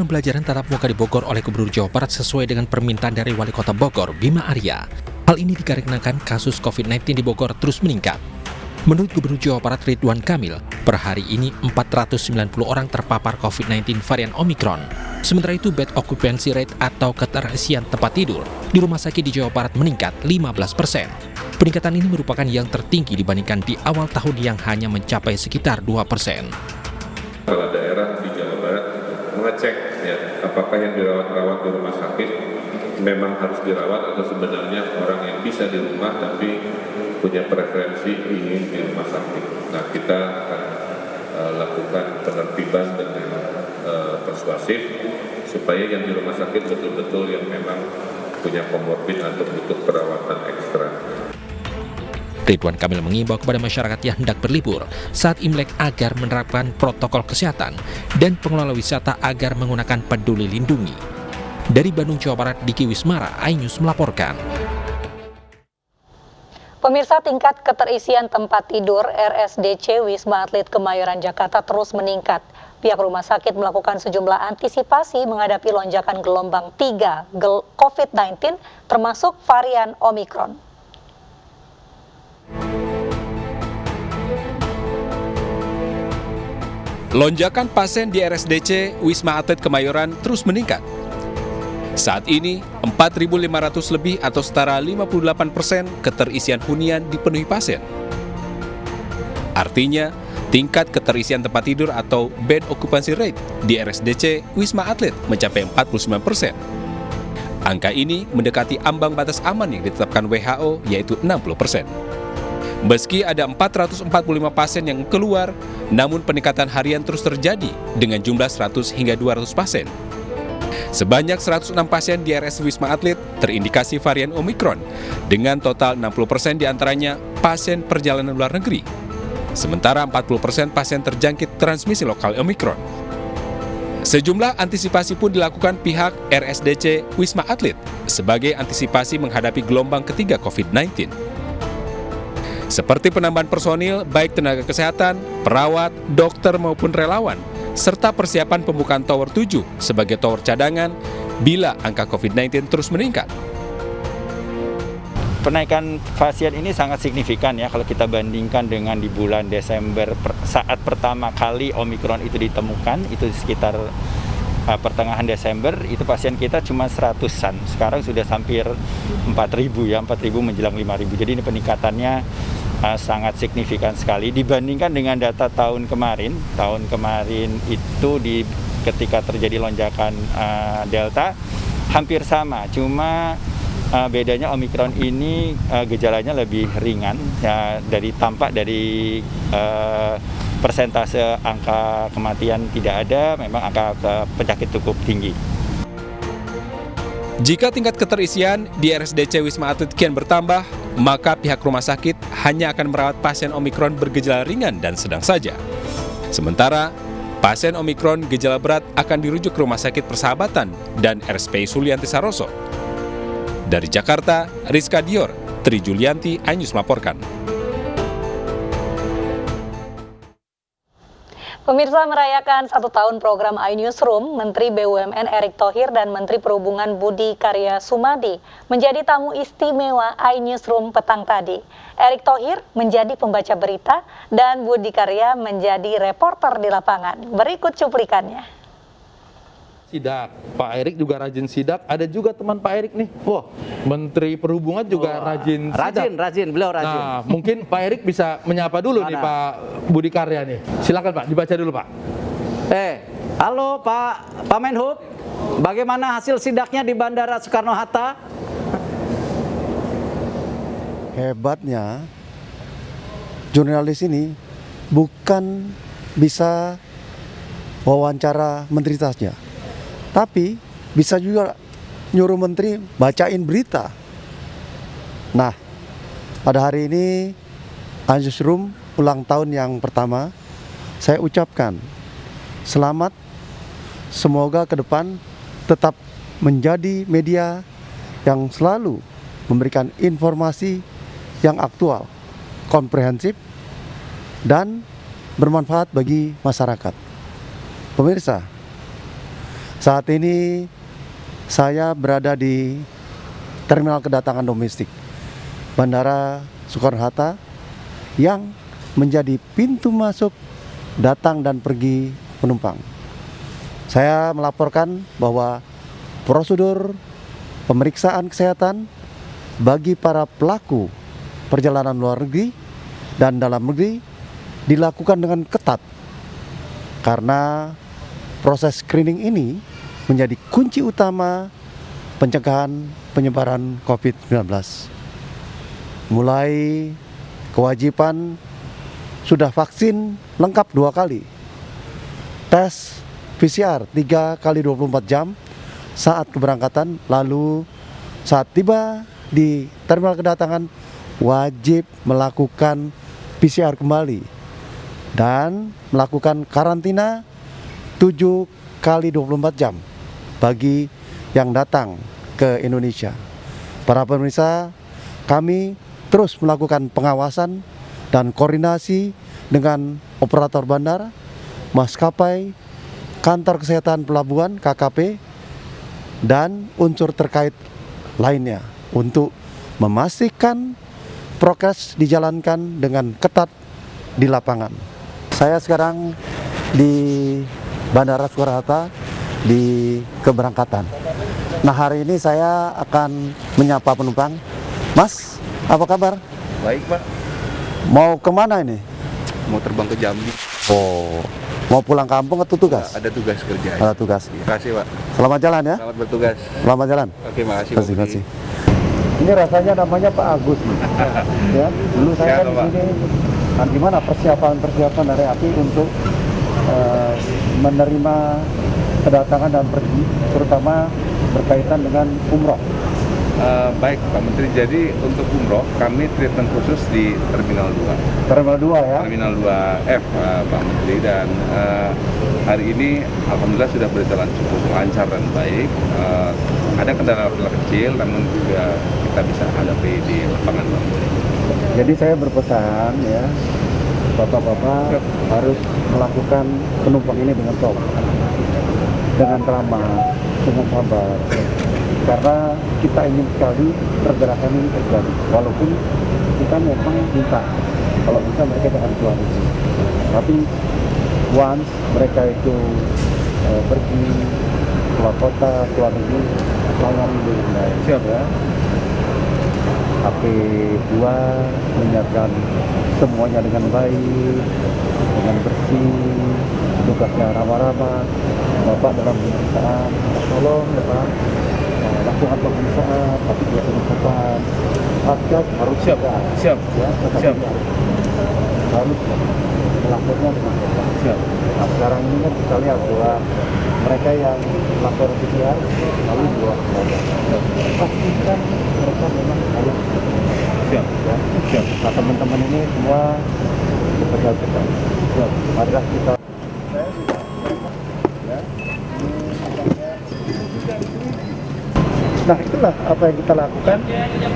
pembelajaran tatap muka di Bogor oleh Gubernur Jawa Barat sesuai dengan permintaan dari Wali Kota Bogor, Bima Arya. Hal ini dikarenakan kasus COVID-19 di Bogor terus meningkat. Menurut Gubernur Jawa Barat Ridwan Kamil, per hari ini 490 orang terpapar COVID-19 varian Omicron. Sementara itu, bed occupancy rate atau keterisian tempat tidur di rumah sakit di Jawa Barat meningkat 15%. Peningkatan ini merupakan yang tertinggi dibandingkan di awal tahun yang hanya mencapai sekitar 2%. Kepala daerah di Jawa Barat mengecek ya, apakah yang dirawat di rumah sakit memang harus dirawat atau sebenarnya orang yang bisa di rumah tapi punya preferensi ingin di rumah sakit. Nah, kita akan lakukan penertiban dengan persuasif supaya yang di rumah sakit betul-betul yang memang punya komorbid atau butuh perawatan ekstra. Ridwan Kamil mengimbau kepada masyarakat yang hendak berlibur saat Imlek agar menerapkan protokol kesehatan dan pengelola wisata agar menggunakan Peduli Lindungi. Dari Bandung, Jawa Barat, Diki Wismara, iNews melaporkan. Pemirsa, tingkat keterisian tempat tidur RSDC Wisma Atlet Kemayoran Jakarta terus meningkat. Pihak rumah sakit melakukan sejumlah antisipasi menghadapi lonjakan gelombang 3 COVID-19 termasuk varian Omicron. Lonjakan pasien di RSDC Wisma Atlet Kemayoran terus meningkat. Saat ini, 4.500 lebih atau setara 58% keterisian hunian dipenuhi pasien. Artinya, tingkat keterisian tempat tidur atau bed occupancy rate di RSDC Wisma Atlet mencapai 49%. Angka ini mendekati ambang batas aman yang ditetapkan WHO, yaitu 60%. Meski ada 445 pasien yang keluar, namun peningkatan harian terus terjadi dengan jumlah 100 hingga 200 pasien. Sebanyak 106 pasien di RS Wisma Atlet terindikasi varian Omicron, dengan total 60% diantaranya pasien perjalanan luar negeri. Sementara 40% pasien terjangkit transmisi lokal Omicron. Sejumlah antisipasi pun dilakukan pihak RSDC Wisma Atlet sebagai antisipasi menghadapi gelombang ketiga COVID-19. Seperti penambahan personil, baik tenaga kesehatan, perawat, dokter maupun relawan, serta persiapan pembukaan Tower 7 sebagai tower cadangan bila angka COVID-19 terus meningkat. Kenaikan pasien ini sangat signifikan ya kalau kita bandingkan dengan di bulan Desember saat pertama kali Omicron itu ditemukan, itu sekitar pertengahan Desember, itu pasien kita cuma 100-an. Sekarang sudah hampir 4.000 ya, 4.000 menjelang 5.000. Jadi ini peningkatannya sangat signifikan sekali dibandingkan dengan data tahun kemarin. Tahun kemarin itu ketika terjadi lonjakan Delta hampir sama, cuma bedanya Omicron ini gejalanya lebih ringan ya, tampak dari persentase angka kematian tidak ada, memang angka penyakit cukup tinggi. Jika tingkat keterisian di RSDC Wisma Atlet kian bertambah, maka pihak rumah sakit hanya akan merawat pasien Omicron bergejala ringan dan sedang saja. Sementara, pasien Omicron gejala berat akan dirujuk ke Rumah Sakit Persahabatan dan RSPI Sulianti Saroso. Dari Jakarta, Rizka Dior, Tri Julianti, iNews melaporkan. Pemirsa, merayakan 1 tahun program iNewsroom, Menteri BUMN Erick Thohir dan Menteri Perhubungan Budi Karya Sumadi menjadi tamu istimewa iNewsroom petang tadi. Erick Thohir menjadi pembaca berita dan Budi Karya menjadi reporter di lapangan. Berikut cuplikannya. Sidak, Pak Erick juga rajin sidak, ada juga teman Pak Erick nih. Wah, Menteri Perhubungan juga rajin sidak. Rajin, beliau rajin. Nah, mungkin Pak Erick bisa menyapa dulu nih Pak Budi Karya nih. Silakan Pak, dibaca dulu Pak. Halo Pak Menhub, bagaimana hasil sidaknya di Bandara Soekarno-Hatta? Hebatnya, jurnalis ini bukan bisa wawancara menteri tasnya, tapi bisa juga nyuruh menteri bacain berita. Nah, pada hari ini iNewsroom ulang tahun yang pertama, saya ucapkan selamat, semoga ke depan tetap menjadi media yang selalu memberikan informasi yang aktual, komprehensif, dan bermanfaat bagi masyarakat. Pemirsa, Saat ini saya berada di terminal kedatangan domestik Bandara Soekarno-Hatta yang menjadi pintu masuk datang dan pergi penumpang. Saya melaporkan bahwa prosedur pemeriksaan kesehatan bagi para pelaku perjalanan luar negeri dan dalam negeri dilakukan dengan ketat karena proses screening ini menjadi kunci utama pencegahan penyebaran COVID-19. Mulai kewajiban sudah vaksin lengkap 2 kali, tes PCR 3 kali 24 jam saat keberangkatan, lalu saat tiba di terminal kedatangan wajib melakukan PCR kembali dan melakukan karantina 7 kali 24 jam bagi yang datang ke Indonesia. Para pemirsa, kami terus melakukan pengawasan dan koordinasi dengan operator bandara, maskapai, kantor kesehatan pelabuhan (KKP), dan unsur terkait lainnya untuk memastikan prokes dijalankan dengan ketat di lapangan. Saya sekarang di Bandara Soekarno-Hatta di keberangkatan. Nah, hari ini saya akan menyapa penumpang. Mas, apa kabar? Baik, Pak. Mau kemana ini? Mau terbang ke Jambi. Oh, mau pulang kampung atau tugas? Ada tugas kerja. Ada tugas. Terima kasih, Pak. Selamat jalan ya. Selamat bertugas. Selamat jalan. Oke, makasih. Terima kasih. Ini rasanya namanya Pak Agus nih. Ya, dulu saya kan di sini. Nah, gimana persiapan dari API untuk menerima kedatangan dan pergi, terutama berkaitan dengan umroh? Baik, Pak Menteri. Jadi untuk umroh kami treatment khusus di Terminal 2. Terminal 2 ya? Terminal 2F, Pak Menteri. Dan hari ini alhamdulillah sudah berjalan cukup lancar dan baik. Ada kendala-kendala kecil, namun juga kita bisa hadapi di lapangan, Pak Menteri. Jadi saya berpesan ya, Bapak-bapak harus melakukan penumpang ini dengan sopan, dengan ramah, dengan sabar. Karena kita ingin sekali pergerakan ini terjadi, walaupun kita memang minta kalau bisa mereka jangan keluar negeri. Tapi once mereka itu pergi keluar kota, keluar negeri, layani dengan baik. Siap ya. AP2 menyiapkan semuanya dengan baik, dengan bersih, tugasnya ramah-ramah. Bapak dalam pemeriksaan, tolong ya Pak, lakukan pemeriksaan, tapi juga penuntutan. Satgas harus siap, ya, siap. Harus melakukannya dengan cepat. Siap. Nah, sekarang ini kan kita lihat bahwa mereka yang lapor PCR lalu dua pastikan mereka memang harus siap. Ya. Siap. Nah, teman-teman ini semua bekerja cepat. Siap. Marilah kita. Nah, itulah apa yang kita lakukan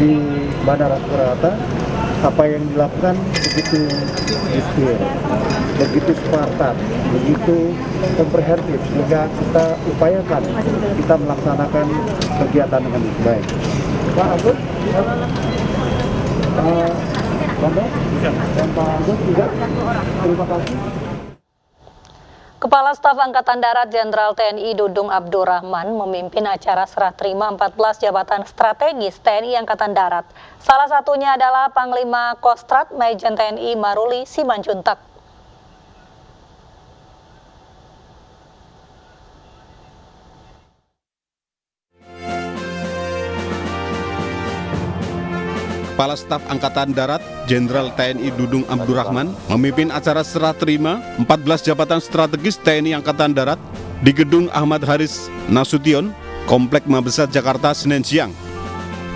di Bandara Soekarno-Hatta. Apa yang dilakukan begitu detail, begitu spartan, begitu komprehensif, sehingga kita upayakan kita melaksanakan kegiatan dengan baik. Pak Agus, dan Pak Agus juga, terima kasih. Kepala Staf Angkatan Darat Jenderal TNI Dudung Abdurrahman memimpin acara serah terima 14 jabatan strategis TNI Angkatan Darat. Salah satunya adalah Panglima Kostrat Majen TNI Maruli Simanjuntak. Kepala Staf Angkatan Darat Jenderal TNI Dudung Abdurrahman memimpin acara serah terima 14 jabatan strategis TNI Angkatan Darat di Gedung Ahmad Haris Nasution, Komplek Mabesat, Jakarta, Senin siang.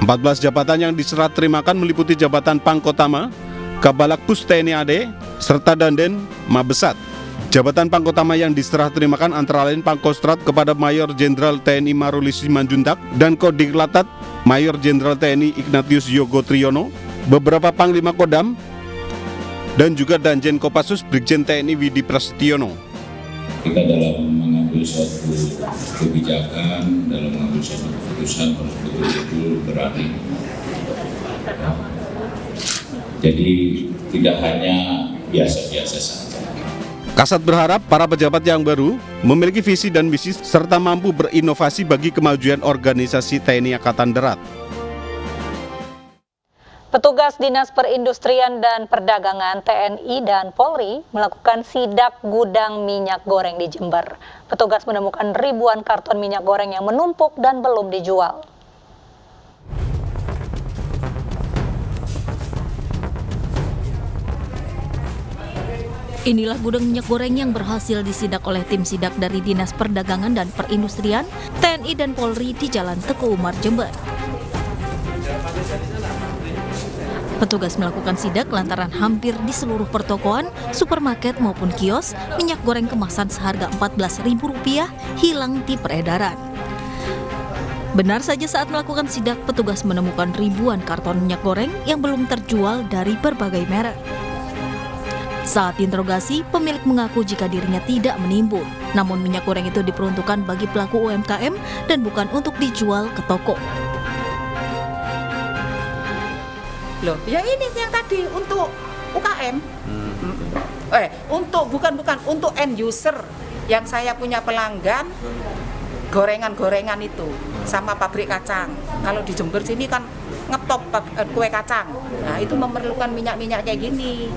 14 jabatan yang diserah terimakan meliputi jabatan Pangkotama, Kabalak Pus TNI AD, serta Danjen Mabesat. Jabatan Pangkotama yang diserah terimakan antara lain Pangkostrat kepada Mayor Jenderal TNI Maruli Simanjuntak dan Kodiklatat Mayor Jenderal TNI Ignatius Yogo Triyono, beberapa Panglima Kodam, dan juga Danjen Kopassus Brigjen TNI Widi Prasetyono. Kita dalam mengambil mengambil suatu kebijakan, dalam mengambil suatu keputusan harus betul-betul berani. Jadi tidak hanya biasa-biasa saja. Kasat berharap para pejabat yang baru memiliki visi dan misi serta mampu berinovasi bagi kemajuan organisasi TNI Angkatan Darat. Petugas Dinas Perindustrian dan Perdagangan TNI dan Polri melakukan sidak gudang minyak goreng di Jember. Petugas menemukan ribuan karton minyak goreng yang menumpuk dan belum dijual. Inilah gudang minyak goreng yang berhasil disidak oleh tim sidak dari Dinas Perdagangan dan Perindustrian, TNI dan Polri di Jalan Teguh Umar, Jember. Petugas melakukan sidak lantaran hampir di seluruh pertokoan, supermarket maupun kios, minyak goreng kemasan seharga Rp14.000 hilang di peredaran. Benar saja saat melakukan sidak, petugas menemukan ribuan karton minyak goreng yang belum terjual dari berbagai merek. Saat diinterogasi, pemilik mengaku jika dirinya tidak menimbun, namun minyak goreng itu diperuntukkan bagi pelaku UMKM dan bukan untuk dijual ke toko. Loh, ya ini yang tadi untuk UKM. Untuk end user yang saya punya pelanggan gorengan-gorengan itu sama pabrik kacang. Kalau di Jember sini kan ngetop kue kacang. Nah, itu memerlukan minyak-minyak kayak gini.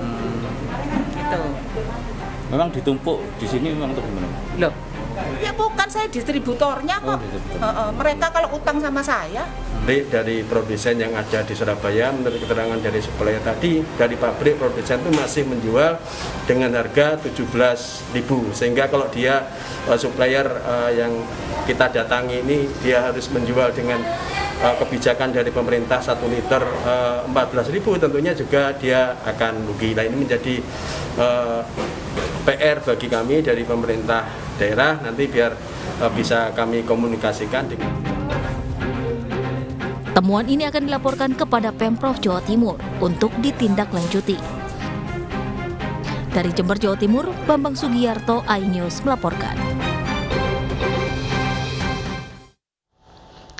Gitu. Memang ditumpuk di sini memang untuk gimana? Loh, ya bukan saya distributornya kok. Mereka kalau utang sama saya. Dari produsen yang ada di Surabaya, menurut keterangan dari supplier tadi, dari pabrik produsen itu masih menjual dengan harga 17.000, sehingga kalau dia supplier yang kita datangi ini, dia harus menjual dengan kebijakan dari pemerintah 1 liter 14.000, tentunya juga dia akan rugi. Nah, ini menjadi PR bagi kami dari pemerintah daerah, nanti biar bisa kami komunikasikan dengan. Temuan ini akan dilaporkan kepada Pemprov Jawa Timur untuk ditindaklanjuti. Dari Jember, Jawa Timur, Bambang Sugiyarto, iNews melaporkan.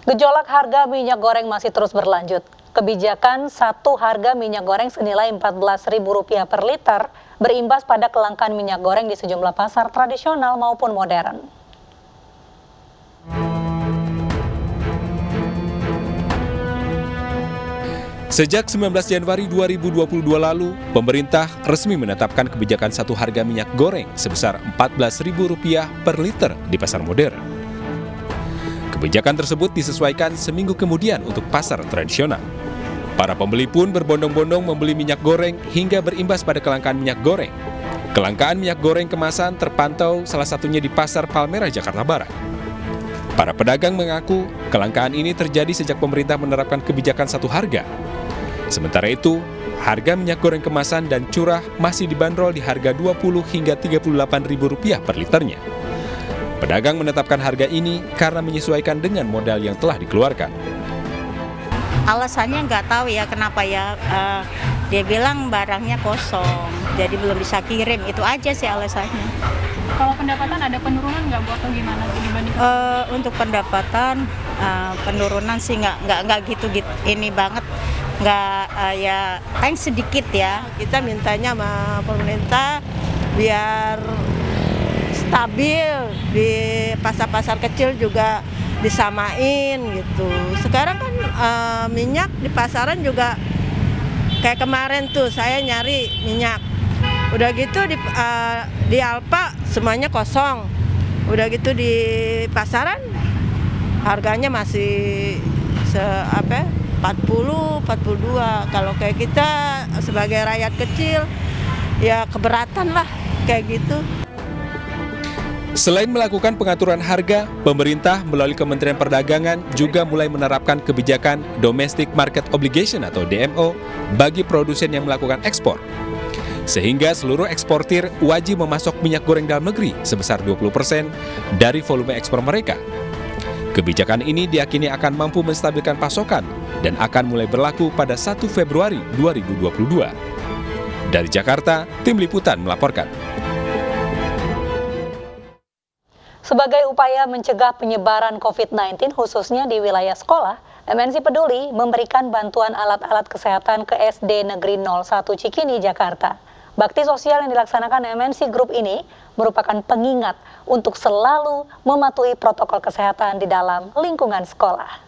Gejolak harga minyak goreng masih terus berlanjut. Kebijakan satu harga minyak goreng senilai Rp14.000 per liter berimbas pada kelangkaan minyak goreng di sejumlah pasar tradisional maupun modern. Sejak 19 Januari 2022 lalu, pemerintah resmi menetapkan kebijakan satu harga minyak goreng sebesar Rp14.000 per liter di pasar modern. Kebijakan tersebut disesuaikan seminggu kemudian untuk pasar tradisional. Para pembeli pun berbondong-bondong membeli minyak goreng hingga berimbas pada kelangkaan minyak goreng. Kelangkaan minyak goreng kemasan terpantau salah satunya di Pasar Palmerah, Jakarta Barat. Para pedagang mengaku kelangkaan ini terjadi sejak pemerintah menerapkan kebijakan satu harga. Sementara itu, harga minyak goreng kemasan dan curah masih dibanderol di harga Rp20 hingga Rp38.000 per liternya. Pedagang menetapkan harga ini karena menyesuaikan dengan modal yang telah dikeluarkan. Alasannya nggak tahu ya kenapa ya, dia bilang barangnya kosong, jadi belum bisa kirim, itu aja sih alasannya. Kalau pendapatan ada penurunan nggak Bu atau gimana dibandingkan? Untuk pendapatan penurunan sih nggak gitu ini banget, nggak ya paling sedikit ya. Kita mintanya sama pemerintah biar stabil, di pasar-pasar kecil juga disamain gitu. Sekarang kan minyak di pasaran juga kayak kemarin tuh saya nyari minyak, udah gitu di Alfa semuanya kosong, udah gitu di pasaran harganya masih 40, 42. Kalau kayak kita sebagai rakyat kecil ya keberatan lah kayak gitu. Selain melakukan pengaturan harga, pemerintah melalui Kementerian Perdagangan juga mulai menerapkan kebijakan Domestic Market Obligation atau DMO bagi produsen yang melakukan ekspor. Sehingga seluruh eksportir wajib memasok minyak goreng dalam negeri sebesar 20% dari volume ekspor mereka. Kebijakan ini diyakini akan mampu menstabilkan pasokan dan akan mulai berlaku pada 1 Februari 2022. Dari Jakarta, Tim Liputan melaporkan. Sebagai upaya mencegah penyebaran COVID-19 khususnya di wilayah sekolah, MNC Peduli memberikan bantuan alat-alat kesehatan ke SD Negeri 01 Cikini, Jakarta. Bakti sosial yang dilaksanakan MNC Group ini merupakan pengingat untuk selalu mematuhi protokol kesehatan di dalam lingkungan sekolah.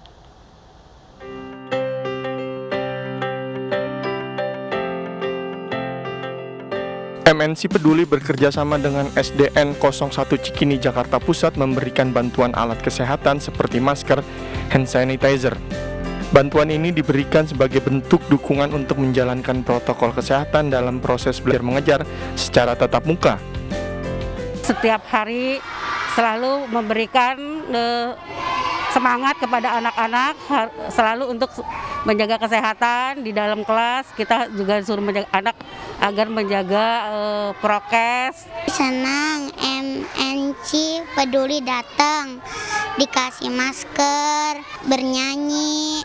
MNC Peduli bekerja sama dengan SDN 01 Cikini, Jakarta Pusat memberikan bantuan alat kesehatan seperti masker, hand sanitizer. Bantuan ini diberikan sebagai bentuk dukungan untuk menjalankan protokol kesehatan dalam proses belajar mengajar secara tatap muka. Setiap hari selalu memberikan semangat kepada anak-anak selalu untuk menjaga kesehatan di dalam kelas. Kita juga suruh menjaga anak agar menjaga prokes. Senang MNC Peduli datang, dikasih masker, bernyanyi.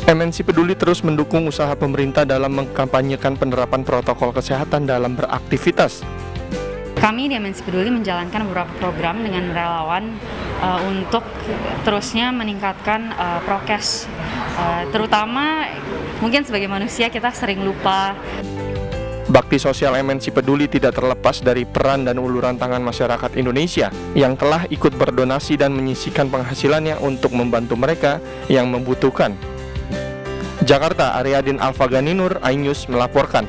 MNC Peduli terus mendukung usaha pemerintah dalam mengkampanyekan penerapan protokol kesehatan dalam beraktivitas. Kami di MNC Peduli menjalankan beberapa program dengan relawan untuk terusnya meningkatkan prokes. Terutama mungkin sebagai manusia kita sering lupa. Bakti sosial MNC Peduli tidak terlepas dari peran dan uluran tangan masyarakat Indonesia yang telah ikut berdonasi dan menyisihkan penghasilannya untuk membantu mereka yang membutuhkan. Jakarta, Aryadin Alfaghani Nur, iNews melaporkan.